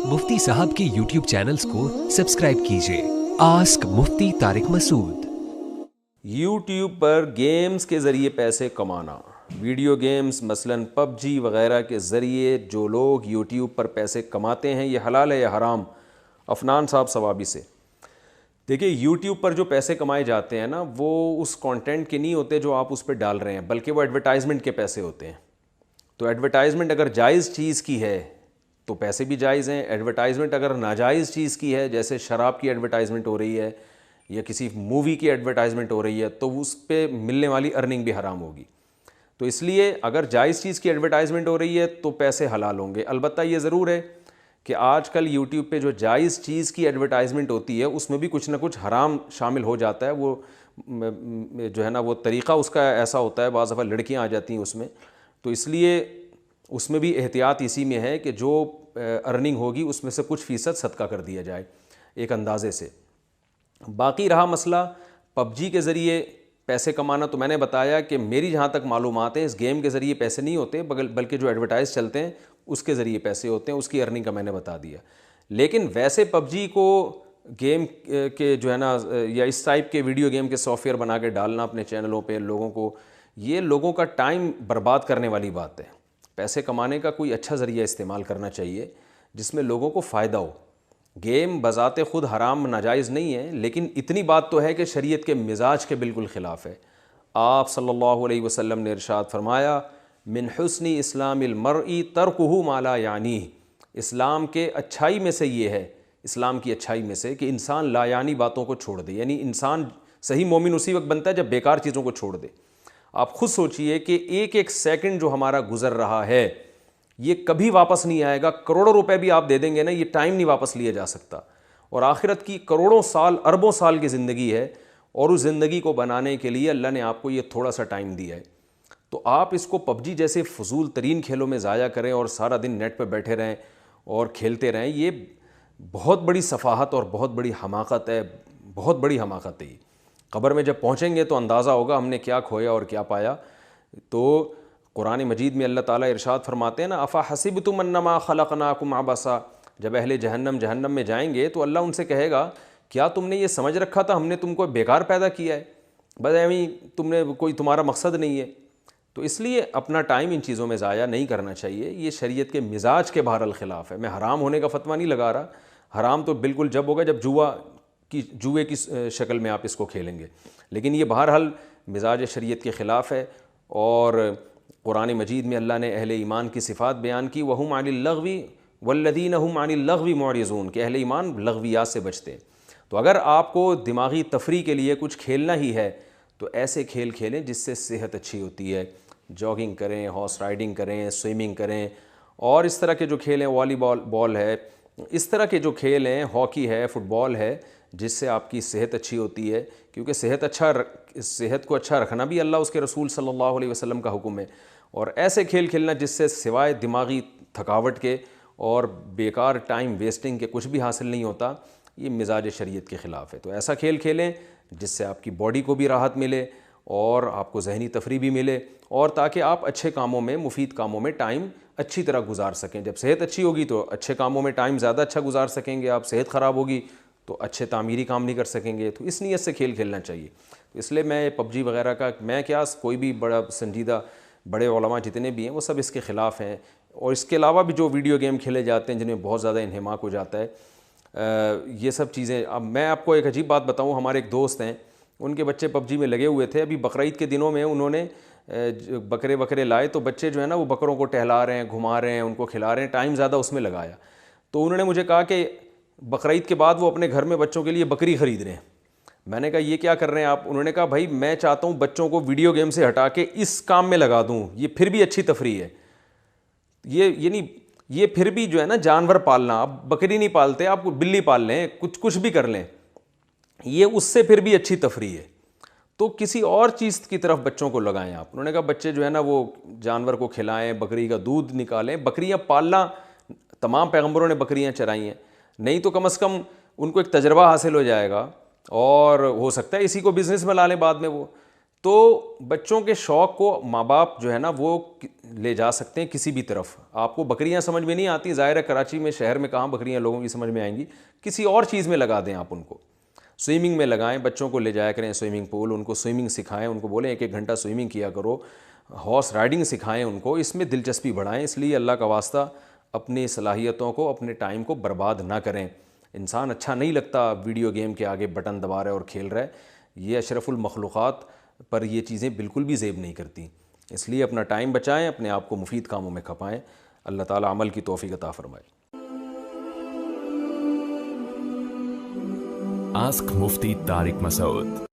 मुफ्ती साहब के YouTube channels को सब्सक्राइब कीजिए। आस्क मुफ्ती तारिक मसूद। यूट्यूब पर गेम्स के ज़रिए पैसे कमाना, वीडियो गेम्स मसलन पबजी वगैरह के ज़रिए जो लोग यूट्यूब पर पैसे कमाते हैं, ये हलाल है या हराम? अफनान साहब सवाबी से। देखिए, यूट्यूब पर जो पैसे कमाए जाते हैं ना, वो उस कंटेंट के नहीं होते जो आप उस पर डाल रहे हैं, बल्कि वो एडवर्टाइजमेंट के पैसे होते हैं। तो एडवर्टाइजमेंट अगर जायज़ चीज़ की है तो पैसे भी जायज़ हैं। एडवर्टाइजमेंट अगर नाजायज़ चीज़ की है, जैसे शराब की एडवर्टाइजमेंट हो रही है या किसी मूवी की एडवर्टाइजमेंट हो रही है, तो उस पर मिलने वाली अर्निंग भी हराम होगी। तो इसलिए अगर जायज़ चीज़ की एडवर्टाइजमेंट हो रही है तो पैसे हलाल होंगे। अलबत्ता ये ज़रूर है कि आजकल यूट्यूब पे जो जायज़ चीज़ की एडवर्टाइजमेंट होती है उसमें भी कुछ ना कुछ हराम शामिल हो जाता है। वो जो है ना, वो तरीक़ा उसका ऐसा होता है, बाज़ दफ़ा लड़कियाँ आ जाती हैं उसमें, तो इसलिए उसमें भी एहतियात इसी में है कि जो अर्निंग होगी उसमें से कुछ फ़ीसद सदका कर दिया जाए एक अंदाज़े से। बाकी रहा मसला पबजी के ज़रिए पैसे कमाना, तो मैंने बताया कि मेरी जहाँ तक मालूमात है इस गेम के ज़रिए पैसे नहीं होते, बल्कि जो एडवर्टाइज़ चलते हैं उसके ज़रिए पैसे होते हैं, उसकी अर्निंग का मैंने बता दिया। लेकिन वैसे पबजी को गेम के जो है ना, या इस टाइप के वीडियो गेम के सॉफ्टवेयर बना के डालना अपने चैनलों पे लोगों को, ये लोगों का टाइम बर्बाद करने वाली बात है। पैसे कमाने का कोई अच्छा ज़रिया इस्तेमाल करना चाहिए जिसमें लोगों को फ़ायदा हो। गेम बज़ाते ख़ुद हराम नाजायज़ नहीं है, लेकिन इतनी बात तो है कि शरीयत के मिजाज के बिल्कुल ख़िलाफ़ है। आप सल्लल्लाहु अलैहि वसल्लम ने इरशाद फरमाया, मिन हुस्नी इस्लामिल मर्ई तर्कुहु मा ला यानी। इस्लाम के अच्छाई में से ये है, इस्लाम की अच्छाई में से, कि इंसान लायानी बातों को छोड़ दे। यानी इंसान सही मोमिन उसी वक्त बनता है जब बेकार चीज़ों को छोड़ दे। आप खुद सोचिए कि एक एक सेकंड जो हमारा गुजर रहा है ये कभी वापस नहीं आएगा। करोड़ों रुपए भी आप दे देंगे ना, ये टाइम नहीं वापस लिया जा सकता। और आखिरत की करोड़ों साल, अरबों साल की ज़िंदगी है, और उस ज़िंदगी को बनाने के लिए अल्लाह ने आपको ये थोड़ा सा टाइम दिया है। तो आप इसको पबजी जैसे फजूल तरीन खेलों में ज़ाया करें और सारा दिन नेट पर बैठे रहें और खेलते रहें, ये बहुत बड़ी सफ़ाहत और बहुत बड़ी हमाकत है, बहुत बड़ी हमाकत है। क़ब्र में जब पहुँचेंगे तो अंदाज़ा होगा हमने क्या खोया और क्या पाया। तो कुरान मजीद में अल्लाह ताला इरशाद फरमाते हैं ना, अफ़ा हसिबतुम अन्नमा खलक़नाकुम अबसा। जब अहले जहन्नम में जाएंगे तो अल्लाह उनसे कहेगा, क्या तुमने ये समझ रखा था हमने तुमको बेकार पैदा किया है, बस एवं तुमने कोई तुम्हारा मकसद नहीं है। तो इसलिए अपना टाइम इन चीज़ों में ज़ाया नहीं करना चाहिए। ये शरीयत के मिजाज के बहरल ख़िलाफ़ है। मैं हराम होने का फ़तवा नहीं लगा रहा। हराम तो बिल्कुल जब होगा जब जुए की शक्ल में आप इसको खेलेंगे, लेकिन ये बहरहाल मिजाज शरीयत के ख़िलाफ़ है। और कुरान मजीद में अल्लाह ने अहले ईमान की सिफ़ात बयान की, वहुम अनिल लग़वी वल्लज़ीन हुम अनिल लग़वी मुअरिज़ून, के अहले ईमान लग़वियात से बचते हैं। तो अगर आपको दिमागी तफरी के लिए कुछ खेलना ही है तो ऐसे खेल खेलें जिससे सेहत अच्छी होती है। जॉगिंग करें, हॉर्स राइडिंग करें, स्विमिंग करें, और इस तरह के जो खेल हैं, वॉलीबॉल है, इस तरह के जो खेल हैं, हॉकी है, फ़ुटबॉल है, जिससे आपकी सेहत अच्छी होती है। क्योंकि सेहत को अच्छा रखना भी अल्लाह उसके रसूल सल्लल्लाहु अलैहि वसल्लम का हुक्म है। और ऐसे खेल खेलना जिससे सिवाय दिमागी थकावट के और बेकार टाइम वेस्टिंग के कुछ भी हासिल नहीं होता, ये मिजाज शरीयत के ख़िलाफ़ है। तो ऐसा खेल खेलें जिससे आपकी बॉडी को भी राहत मिले और आपको ज़हनी तफरी भी मिले, और ताकि आप अच्छे कामों में, मुफीद कामों में टाइम अच्छी तरह गुजार सकें। जब सेहत अच्छी होगी तो अच्छे कामों में टाइम ज़्यादा अच्छा गुजार सकेंगे। आप सेहत ख़राब होगी तो अच्छे तामीरी काम नहीं कर सकेंगे। तो इस नीयत से खेल खेलना चाहिए। तो इसलिए मैं पबजी वगैरह का, मैं क्या, कोई भी बड़ा संजीदा बड़े उलमा जितने भी हैं वो सब इसके ख़िलाफ़ हैं। और इसके अलावा भी जो वीडियो गेम खेले जाते हैं जिनमें बहुत ज़्यादा इन्हमाक हो जाता है, ये सब चीज़ें। अब मैं आपको एक अजीब बात बताऊँ, हमारे एक दोस्त हैं, उनके बच्चे पबजी में लगे हुए थे। अभी बकरीद के दिनों में उन्होंने बकरे लाए, तो बच्चे जो है ना वो बकरों को टहला रहे हैं, घुमा रहे हैं, उनको खिला रहे हैं, टाइम ज़्यादा उसमें लगाया। तो उन्होंने मुझे कहा कि बकरीद के बाद वो अपने घर में बच्चों के लिए बकरी ख़रीद रहे हैं। मैंने कहा ये क्या कर रहे हैं आप? उन्होंने कहा भाई मैं चाहता हूँ बच्चों को वीडियो गेम से हटा के इस काम में लगा दूँ, ये फिर भी अच्छी तफरी है। ये फिर भी जो है ना जानवर पालना, आप बकरी नहीं पालते, आप बिल्ली पाल लें, कुछ भी कर लें, ये उससे फिर भी अच्छी तफरी है। तो किसी और चीज़ की तरफ बच्चों को लगाएं आप। उन्होंने कहा बच्चे जो है ना वो जानवर को खिलाएं, बकरी का दूध निकालें। बकरियां पालना, तमाम पैगंबरों ने बकरियां चराई हैं, नहीं तो कम से कम उनको एक तजर्बा हासिल हो जाएगा, और हो सकता है इसी को बिज़नेस में ला लें बाद में वो। تو بچوں کے شوق کو ماں باپ جو ہے نا وہ لے جا سکتے ہیں کسی بھی طرف. آپ کو بکریاں سمجھ میں نہیں آتی, ظاہر ہے کراچی میں شہر میں کہاں بکریاں لوگوں کی سمجھ میں آئیں گی, کسی اور چیز میں لگا دیں آپ ان کو. سوئمنگ میں لگائیں, بچوں کو لے جایا کریں سوئمنگ پول, ان کو سوئمنگ سکھائیں, ان کو بولیں 1 گھنٹہ سوئمنگ کیا کرو, ہارس رائڈنگ سکھائیں ان کو, اس میں دلچسپی بڑھائیں. اس لیے اللہ کا واسطہ اپنی صلاحیتوں کو, اپنے ٹائم کو برباد نہ کریں. انسان اچھا نہیں لگتا ویڈیو گیم کے آگے بٹن دبا رہا ہے اور کھیل رہا ہے, یہ اشرف المخلوقات پر یہ چیزیں بالکل بھی زیب نہیں کرتی. اس لیے اپنا ٹائم بچائیں, اپنے آپ کو مفید کاموں میں کھپائیں. اللہ تعالیٰ عمل کی توفیق عطا فرمائے. آسک مفتی طارق مسعود.